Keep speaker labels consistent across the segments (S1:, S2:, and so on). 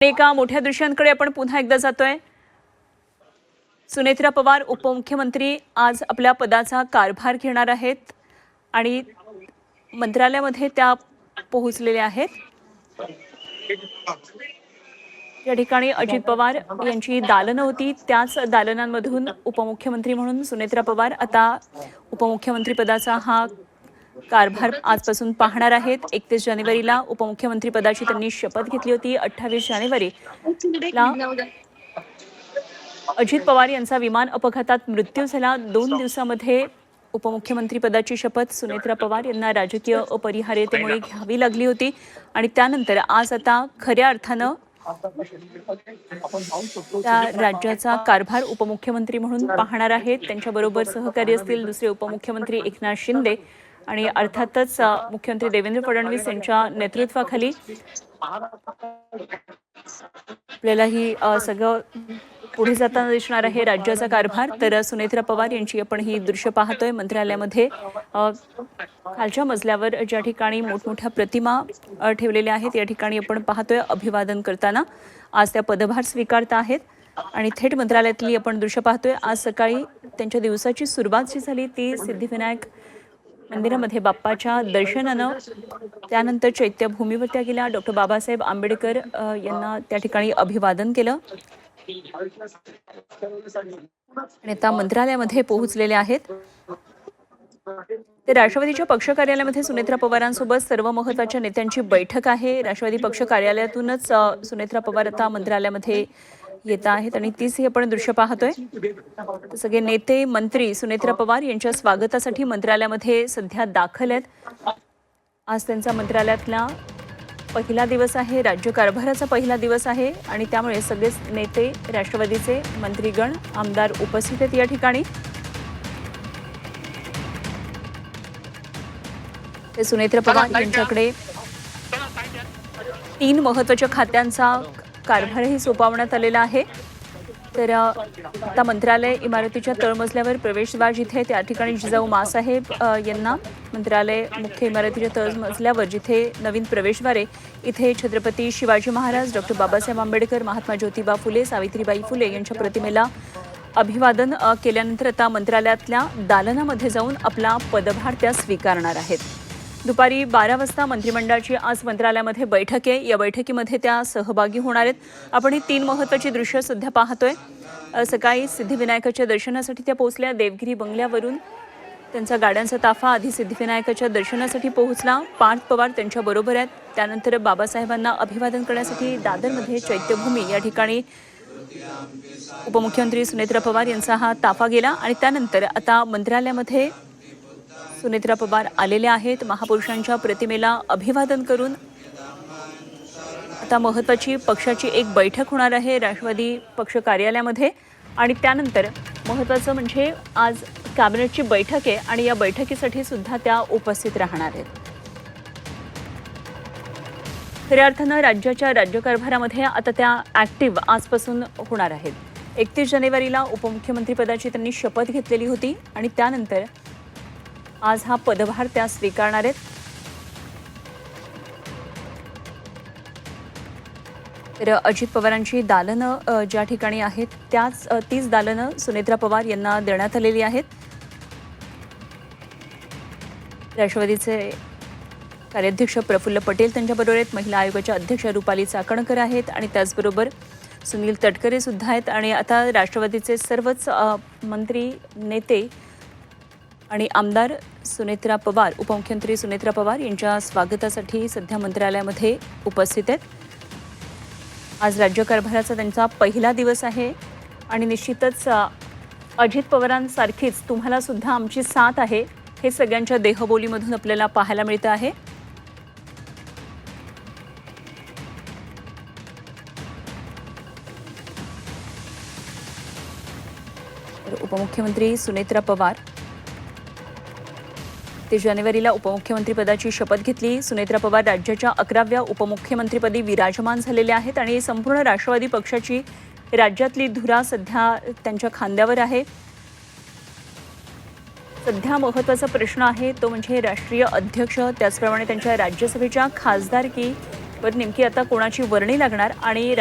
S1: एका मोठ्या दृश्यांकडे आपण पुन्हा एकदा जातोय। सुनेत्रा पवार उपमुख्यमंत्री आज आपल्या पदाचा कारभार घेणार आहेत आणि मंत्रालयामध्ये त्या पोहोचलेल्या आहेत। या ठिकाणी अजित पवार यांची दालनं होती, त्याच दालनांमधून उपमुख्यमंत्री म्हणून सुनेत्रा पवार आता उपमुख्यमंत्री पदाचा हा कारभार आजपासून पाहणार आहेत। 31 जानेवारीला उपमुख्यमंत्री पदाची त्यांनी शपथ घेतली होती। 28 जानेवारीला अजित पवार यांचा विमान अपघातात मृत्यू झाला। 2 दिवसांमध्ये उपमुख्यमंत्री पदाची शपथ सुनेत्रा पवार यांना राजकीय अपरिहार्यतेमुळे घ्यावी लागली होती आणि त्यानंतर आज आता खऱ्या अर्थानं त्या राज्याचा कारभार उपमुख्यमंत्री म्हणून पाहणार आहेत। त्यांच्याबरोबर सहकारी असतील दुसरे उपमुख्यमंत्री एकनाथ शिंदे आणि अर्थातच मुख्यमंत्री देवेंद्र फडणवीस यांच्या नेतृत्वाखाली आपल्याला ही सगळं पुढे जाताना दिसणार आहे राज्याचा कारभार। तर सुनेत्रा पवार यांची आपण ही दृश्य पाहतोय मंत्रालयामध्ये खालच्या मजल्यावर ज्या ठिकाणी मोठमोठ्या प्रतिमा ठेवलेल्या आहेत या ठिकाणी आपण पाहतोय अभिवादन करताना आज त्या पदभार स्वीकारत आहेत आणि थेट मंत्रालयातली आपण दृश्य पाहतोय। आज सकाळी त्यांच्या दिवसाची सुरुवात जी झाली ती सिद्धिविनायक मंदिरामध्ये बाप्पाच्या दर्शनानं, त्यानंतर चैत्यभूमीवर त्या गेल्या, डॉक्टर बाबासाहेब आंबेडकर यांना त्या ठिकाणी अभिवादन केलं आणि आता मंत्रालयामध्ये पोहोचलेले आहेत। ते राष्ट्रवादीच्या पक्ष कार्यालयामध्ये सुनेत्रा पवारांसोबत सर्व महत्त्वाच्या नेत्यांची बैठक आहे। राष्ट्रवादी पक्ष कार्यालयातूनच सुनेत्रा पवार आता मंत्रालयामध्ये येत आहेत आणि तीच ही आपण दृश्य पाहतोय। सगळे नेते मंत्री सुनेत्रा पवार यांच्या स्वागतासाठी मंत्रालयामध्ये सध्या दाखल आहेत। आज त्यांचा मंत्रालयातला पहिला दिवस आहे, राज्य कारभाराचा पहिला दिवस आहे आणि त्यामुळे सगळेच नेते राष्ट्रवादीचे मंत्रीगण आमदार उपस्थित आहेत या ठिकाणी। ते सुनेत्रा पवार यांच्याकडे 3 महत्त्वाच्या खात्यांचा कारभारही सोपवण्यात आलेला आहे। तर आता मंत्रालय इमारतीच्या तळमजल्यावर प्रवेशद्वार जिथे त्या ठिकाणी जिजाऊ माँसाहेब यांना मंत्रालय मुख्य इमारतीच्या तळमजल्यावर जिथे नवीन प्रवेशद्वार आहे इथे छत्रपती शिवाजी महाराज, डॉक्टर बाबासाहेब आंबेडकर, महात्मा ज्योतिबा फुले, सावित्रीबाई फुले यांच्या प्रतिमेला अभिवादन केल्यानंतर आता मंत्रालयातल्या दालनामध्ये जाऊन आपला पदभार त्या स्वीकारणार आहेत। दुपारी 12 वाजता मंत्रिमंडळाची आज मंत्रालयामध्ये बैठक आहे, या बैठकीमध्ये त्या सहभागी होणार आहेत। आपण ही 3 महत्त्वाची दृश्य सध्या पाहतोय। सकाळी सिद्धिविनायकाच्या दर्शनासाठी त्या पोहोचल्या, देवगिरी बंगल्यावरून त्यांचा गाड्यांचा ताफा आधी सिद्धिविनायकाच्या दर्शनासाठी पोहोचला। पार्थ पवार त्यांच्याबरोबर आहेत, त्यानंतर बाबासाहेबांना अभिवादन करण्यासाठी दादरमध्ये चैत्यभूमी या ठिकाणी उपमुख्यमंत्री सुनेत्रा पवार यांचा हा ताफा गेला आणि त्यानंतर आता मंत्रालयामध्ये सुनेत्रा पवार आलेल्या आहेत। महापुरुषांच्या प्रतिमेला अभिवादन करून आता महत्त्वाची पक्षाची एक बैठक होणार आहे राष्ट्रवादी पक्ष कार्यालयामध्ये आणि त्यानंतर महत्त्वाचं म्हणजे आज कॅबिनेटची बैठक आहे आणि या बैठकीसाठी सुद्धा त्या उपस्थित राहणार आहेत। खऱ्या अर्थानं राज्याच्या राज्यकारभारामध्ये आता त्या ॲक्टिव्ह आजपासून होणार आहेत। 31 जानेवारीला उपमुख्यमंत्री पदाची त्यांनी शपथ घेतलेली होती आणि त्यानंतर आज हा पदभार त्या स्वीकारणार आहेत। तर अजित पवारांची दालनं ज्या ठिकाणी आहेत तीच दालनं सुनेत्रा पवार यांना देण्यात आलेली आहेत। राष्ट्रवादीचे कार्याध्यक्ष प्रफुल्ल पटेल त्यांच्याबरोबर आहेत, महिला आयोगाच्या अध्यक्ष रुपाली चाकणकर आहेत आणि त्याचबरोबर सुनील तटकरे सुद्धा आहेत आणि आता राष्ट्रवादीचे सर्वच मंत्री, नेते आणि आमदार सुनेत्रा पवार, उपमुख्यमंत्री सुनेत्रा पवार यांच्या स्वागतासाठी सध्या मंत्रालयामध्ये उपस्थित आहेत। आज राज्यकारभाराचा त्यांचा पहिला दिवस आहे आणि निश्चितच अजित पवारांसारखीच तुम्हाला सुद्धा आमची साथ आहे हे सगळ्यांच्या देहबोलीमधून आपल्याला पाहायला मिळतं आहे। उपमुख्यमंत्री सुनेत्रा पवार 30 जानेवारीला उपमुख्यमंत्री पदाची शपथ घेतली। सुनेत्रा पवार राज्याच्या 11व्या उपमुख्यमंत्रीपदी विराजमान झालेल्या आहेत आणि संपूर्ण राष्ट्रवादी पक्षाची राज्यातली धुरा सध्या त्यांच्या खांद्यावर आहे। सध्या महत्त्वाचा प्रश्न आहे तो म्हणजे राष्ट्रीय अध्यक्ष, त्याचप्रमाणे त्यांच्या राज्यसभेच्या खासदारकी वर नेमकी आता कोणाची वर्णी लागणार आणि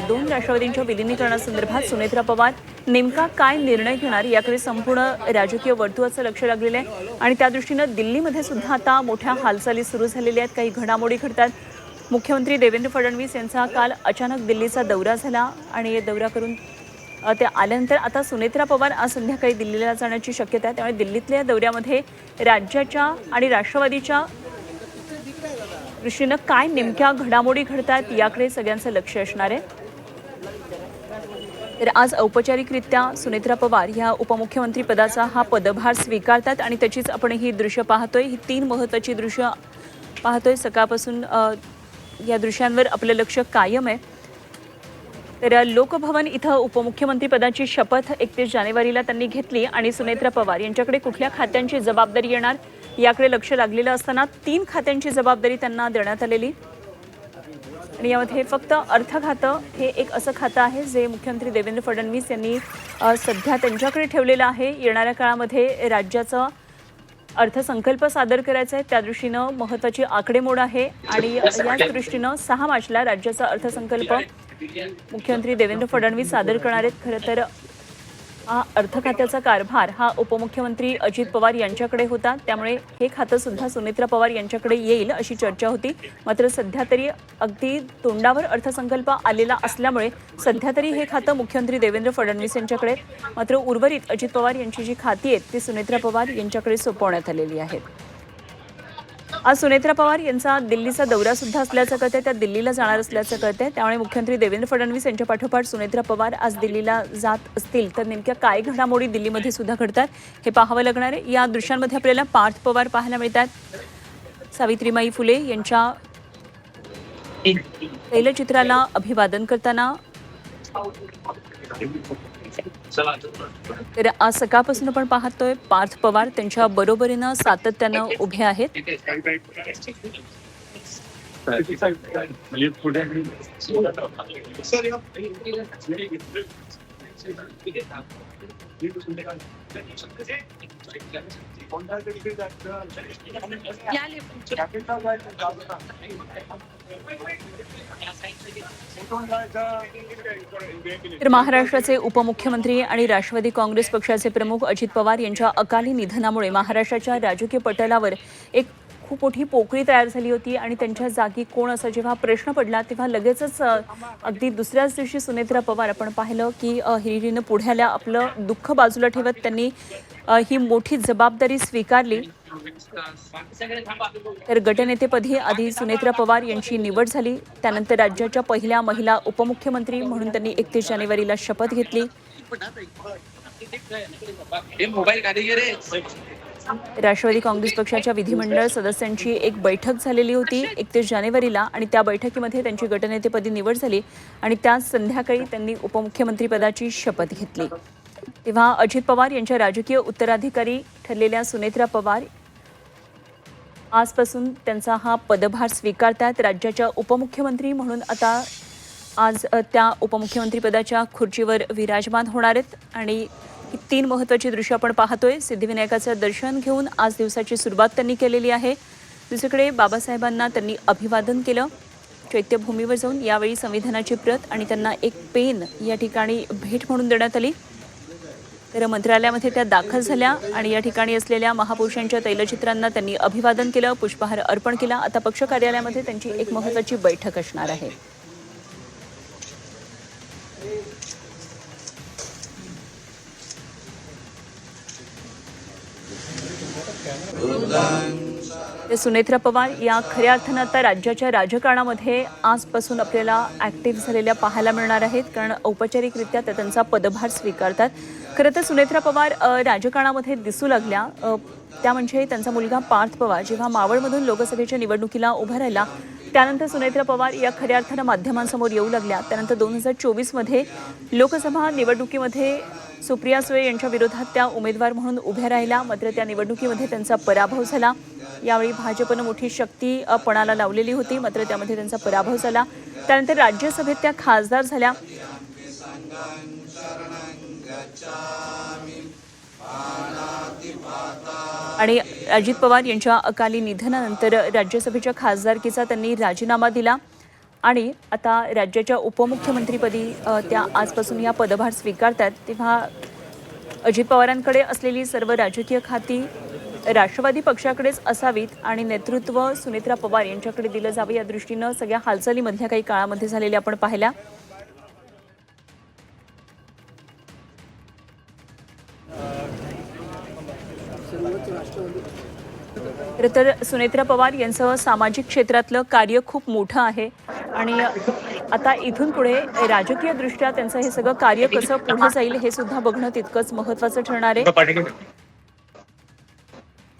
S1: दोन राष्ट्रवादींच्या विलिनीकरणासंदर्भात सुनेत्रा पवार नेमका काय निर्णय घेणार याकडे संपूर्ण राजकीय वर्तुळाचं लक्ष लागलेलं आहे आणि त्या दृष्टीनं दिल्लीमध्ये सुद्धा आता मोठ्या हालचाली सुरू झालेल्या आहेत, काही घडामोडी घडतात। मुख्यमंत्री देवेंद्र फडणवीस यांचा काल अचानक दिल्लीचा दौरा झाला आणि दौरा करून ते आल्यानंतर आता सुनेत्रा पवार आज संध्याकाळी दिल्लीला जाण्याची शक्यता आहे। त्यामुळे दिल्लीतल्या दौऱ्यामध्ये राज्याच्या आणि राष्ट्रवादीच्या दृष्टीनं काय नेमक्या घडामोडी घडतात याकडे सगळ्यांचं लक्ष असणार आहे। तर आज औपचारिकरित्या सुनेत्रा पवार ह्या उपमुख्यमंत्री पदाचा हा पदभार स्वीकारतात आणि त्याचीच आपण ही दृश्य पाहतोय। ही 3 महत्त्वाची दृश्य पाहतोय सकाळपासून या दृश्यांवर आपलं लक्ष कायम आहे। तर लोकभवन इथं उपमुख्यमंत्री पदाची शपथ 31 जानेवारीला त्यांनी घेतली आणि सुनेत्रा पवार यांच्याकडे कुठल्या खात्यांची जबाबदारी येणार याकडे लक्ष लागलेलं असताना 3 खात्यांची जबाबदारी त्यांना देण्यात आलेली आणि यामध्ये फक्त अर्थ खातं हे एक असं खातं आहे जे मुख्यमंत्री देवेंद्र फडणवीस यांनी सध्या त्यांच्याकडे ठेवलेलं आहे। येणाऱ्या काळामध्ये राज्याचा अर्थसंकल्प सादर करायचा आहे, त्या दृष्टीनं महत्त्वाची आकडेमोड आहे आणि याच दृष्टीनं 6 मार्चला राज्याचा अर्थसंकल्प मुख्यमंत्री देवेंद्र फडणवीस सादर करणार आहेत। खरं तर हा अर्थ खात्याचा कारभार हा उपमुख्यमंत्री अजित पवार यांच्याकडे होता, त्यामुळे हे खातं सुद्धा सुनेत्रा पवार यांच्याकडे येईल अशी चर्चा होती। मात्र सध्या तरी अगदी तोंडावर अर्थसंकल्प आलेला असल्यामुळे सध्या तरी हे खातं मुख्यमंत्री देवेंद्र फडणवीस यांच्याकडे, मात्र उर्वरित अजित पवार यांची जी खाती आहेत ती सुनेत्रा पवार यांच्याकडे सोपवण्यात आलेली आहेत। आज सुनेत्रा पवार यांचा दिल्लीचा दौरा सुद्धा असल्याचं कळतंय, त्या दिल्लीला जाणार असल्याचं कळतंय। त्यामुळे मुख्यमंत्री देवेंद्र फडणवीस यांच्या पाठोपाठ सुनेत्रा पवार आज दिल्लीला जात असतील तर नेमक्या काय घडामोडी दिल्लीमध्ये सुद्धा घडतात हे पाहावं लागणार आहे। या दृश्यांमध्ये आपल्याला पार्थ पवार पाहायला मिळतात, सावित्रीबाई फुले यांच्या तैलचित्राला अभिवादन करताना। तर आज सकाळपासून आपण पाहतोय पार्थ पवार त्यांच्या बरोबरीनं सातत्यानं उभे आहेत। तर महाराष्ट्राचे उपमुख्यमंत्री आणि राष्ट्रवादी काँग्रेस पक्षाचे प्रमुख अजित पवार यांच्या अकाली निधनामुळे महाराष्ट्राच्या राजकीय पटलावर एक खूप मोठी पोकळी तयार झाली होती आणि त्यांच्या जागी कोण असा जेव्हा प्रश्न पडला तेव्हा लगेचच अगदी दुसऱ्याच दिवशी सुनेत्रा पवार आपण पाहिलं की हिरिरीनं पुढे आल्या, आपलं दुःख बाजूला ठेवत त्यांनी ही मोठी जबाबदारी स्वीकारली। तर गटनेतेपदी आधी सुनेत्रा पवार यांची निवड झाली, त्यानंतर राज्याच्या पहिल्या महिला उपमुख्यमंत्री म्हणून त्यांनी 31 जानेवारीला शपथ घेतली। राष्ट्रवादी काँग्रेस पक्षाच्या विधिमंडळ सदस्यांची एक बैठक झालेली होती 31 जानेवारीला आणि त्या बैठकीमध्ये त्यांची गटनेतेपदी निवड झाली आणि त्याच संध्याकाळी त्यांनी उपमुख्यमंत्री पदाची शपथ घेतली। तेव्हा अजित पवार यांच्या राजकीय उत्तराधिकारी ठरलेल्या सुनेत्रा पवार आजपासून त्यांचा हा पदभार स्वीकारतात, राज्याच्या उपमुख्यमंत्री म्हणून आता आज त्या उपमुख्यमंत्री पदाच्या खुर्चीवर विराजमान होणार आहेत आणि ही 3 महत्त्वाची दृश्य आपण पाहतोय। सिद्धिविनायकाचं दर्शन घेऊन आज दिवसाची सुरुवात त्यांनी केलेली आहे। दुसरीकडे बाबासाहेबांना त्यांनी अभिवादन केलं चैत्यभूमीवर जाऊन, यावेळी संविधानाची प्रत आणि त्यांना एक पेन या ठिकाणी भेट म्हणून देण्यात आली। तर मंत्रालयामध्ये त्या दाखल झाल्या आणि या ठिकाणी असलेल्या महापुरुषांच्या तैलचित्रांना त्यांनी अभिवादन केलं, पुष्पहार अर्पण केला। आता पक्ष कार्यालयामध्ये त्यांची एक महत्त्वाची बैठक असणार आहे। सुनेत्रा पवार या खऱ्या अर्थानं आता राज्याच्या राजकारणामध्ये आजपासून आपल्याला ॲक्टिव्ह झालेल्या पाहायला मिळणार आहेत, कारण औपचारिकरित्या त्या त्यांचा पदभार स्वीकारतात। खरं तर सुनेत्रा पवार राजकारणामध्ये दिसू लागल्या त्या म्हणजे त्यांचा मुलगा पार्थ पवार जेव्हा मावळमधून लोकसभेच्या निवडणुकीला उभा राहिला त्यानंतर सुनेत्रा पवार या खऱ्या अर्थानं माध्यमांसमोर येऊ लागल्या। त्यानंतर 2024 मध्ये लोकसभा निवडणुकीमध्ये सुप्रिया सुळे यांच्या विरोधात त्या उमेदवार म्हणून उभ्या राहिल्या, मात्र त्या निवडणुकीमध्ये त्यांचा पराभव झाला। यावेळी भाजपनं मोठी शक्ती पणाला लावलेली होती, मात्र त्यामध्ये त्यांचा पराभव झाला। त्यानंतर राज्यसभेत त्या खासदार झाल्या। आणि अजित पवार यांच्या अकाली निधनानंतर राज्यसभेच्या खासदारकीचा त्यांनी राजीनामा दिला। आणि आता राज्याच्या उपमुख्यमंत्रीपदी त्या आजपासून या पदभार स्वीकारतात, तेव्हा अजित पवारांकडे असलेली सर्व राजकीय खाती राष्ट्रवादी पक्षाकडेच असावीत आणि नेतृत्व सुनेत्रा पवार यांच्याकडे दिलं जावं या दृष्टीनं सगळ्या हालचाली काही काळामध्ये झालेल्या आपण पाहिल्या. तर सुनेत्रा पवार यांचं सामाजिक क्षेत्रातलं कार्य खूप मोठं आहे आणि आता इथून पुढे राजकीय दृष्ट्या त्यांचं हे सगळं कार्य कसं पुढे जाईल हे सुद्धा बघणं तितकंच महत्त्वाचं ठरणार आहे.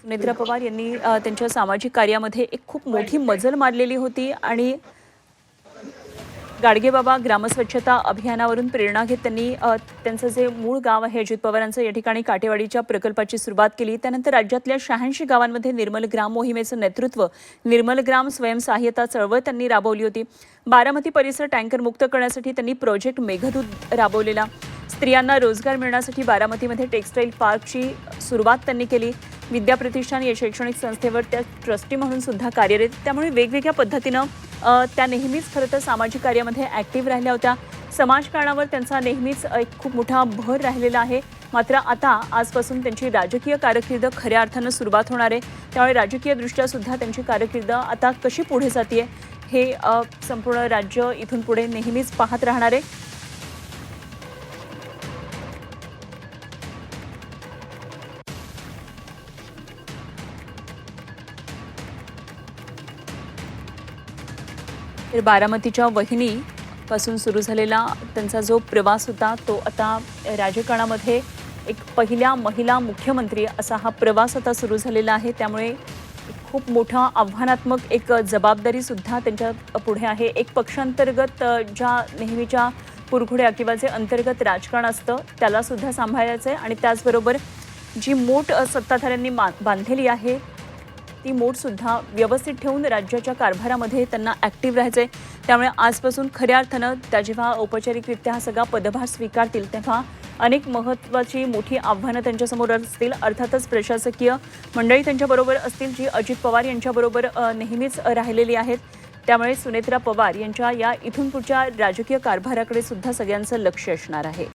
S1: सुनेत्रा पवार यांनी त्यांच्या सामाजिक कार्यामध्ये एक खूप मोठी मजल मारलेली होती आणि गाडगेबाबा ग्रामस्वच्छता अभियानावरून प्रेरणा घेत त्यांनी त्यांचं जे मूळ गाव आहे अजित पवारांचं या ठिकाणी काटेवाडीच्या प्रकल्पाची सुरुवात केली. त्यानंतर राज्यातल्या 86 गावांमध्ये निर्मल ग्राम मोहिमेचं नेतृत्व निर्मल ग्राम स्वयंसहाय्यता चळवळ त्यांनी राबवली होती. बारामती परिसर टँकर मुक्त करण्यासाठी त्यांनी प्रोजेक्ट मेघदूत राबवलेला. स्त्रियांना रोजगार मिळण्यासाठी बारामतीमध्ये टेक्स्टाईल पार्कची सुरुवात त्यांनी केली. विद्या प्रतिष्ठान या शैक्षणिक संस्थेवर त्या ट्रस्टी म्हणून सुद्धा कार्यरत. त्यामुळे वेगवेगळ्या पद्धतीनं त्या नेहमीच खरं तर सामाजिक कार्यामध्ये ॲक्टिव्ह राहिल्या होत्या. समाजकारणावर त्यांचा नेहमीच एक खूप मोठा भर राहिलेला आहे. मात्र आता आजपासून त्यांची राजकीय कारकीर्द खऱ्या अर्थानं सुरुवात होणार आहे. त्यामुळे राजकीयदृष्ट्या सुद्धा त्यांची कारकीर्द आता कशी पुढे जाते हे संपूर्ण राज्य इथून पुढे नेहमीच पाहत राहणार आहे. तर बारामतीच्या वहिनीपासून सुरू झालेला त्यांचा जो प्रवास होता तो आता राजकारणामध्ये एक पहिल्या महिला मुख्यमंत्री असा हा प्रवास आता सुरू झालेला आहे. त्यामुळे खूप मोठा आव्हानात्मक एक जबाबदारीसुद्धा त्यांच्या पुढे आहे. एक पक्षांतर्गत ज्या नेहमीच्या कुरघोड्या किंवा जे अंतर्गत राजकारण असतं त्यालासुद्धा सांभाळायचं आहे आणि त्याचबरोबर जी मोठ सत्ताधाऱ्यांनी बांधलेली आहे ती मोठसुद्धा व्यवस्थित ठेवून राज्याच्या कारभारामध्ये त्यांना ॲक्टिव्ह राहायचं आहे. त्यामुळे आजपासून खऱ्या अर्थानं त्या जेव्हा औपचारिकरित्या हा सगळा पदभार स्वीकारतील तेव्हा अनेक महत्त्वाची मोठी आव्हानं त्यांच्यासमोर असतील. अर्थातच प्रशासकीय मंडळी त्यांच्याबरोबर असतील जी अजित पवार यांच्याबरोबर नेहमीच राहिलेली आहेत. त्यामुळे सुनेत्रा पवार यांच्या या इथून पुढच्या राजकीय कारभाराकडे सुद्धा सगळ्यांचं लक्ष असणार आहे.